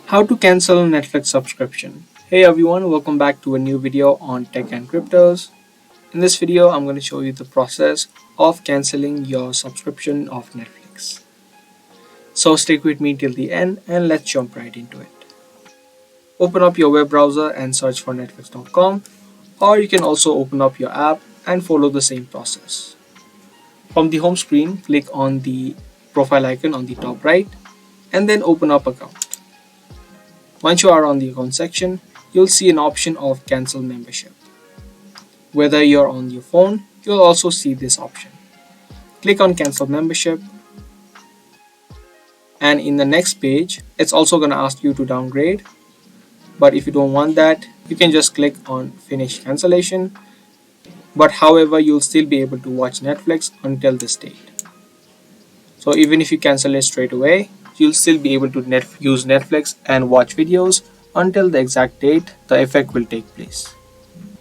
How to cancel Netflix subscription. Hey everyone, welcome back to a new video on tech and cryptos. In this video, I'm going to show you the process of canceling your subscription of Netflix. So stick with me till the end and let's jump right into it. Open up your web browser and search for netflix.com, or you can also open up your app and follow the same process. From the home screen, click on the profile icon on the top right and then open up account. Once you are on the account section, you'll see an option of cancel membership. Whether you're on your phone, you'll also see this option. Click on cancel membership, and in the next page, it's also going to ask you to downgrade. But if you don't want that, you can just click on finish cancellation. But however, you'll still be able to watch Netflix until this date. So even if you cancel it straight away, you'll still be able to use Netflix and watch videos until the exact date the effect will take place.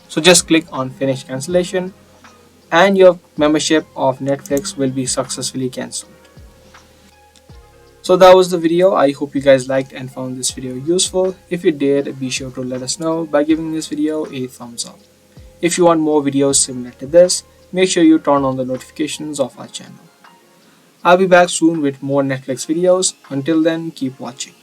So just click on finish cancellation and your membership of Netflix will be successfully cancelled. So that was the video. I hope you guys liked and found this video useful. If you did, be sure to let us know by giving this video a thumbs up. If you want more videos similar to this, make sure you turn on the notifications of our channel. I'll be back soon with more Netflix videos. Until then, keep watching.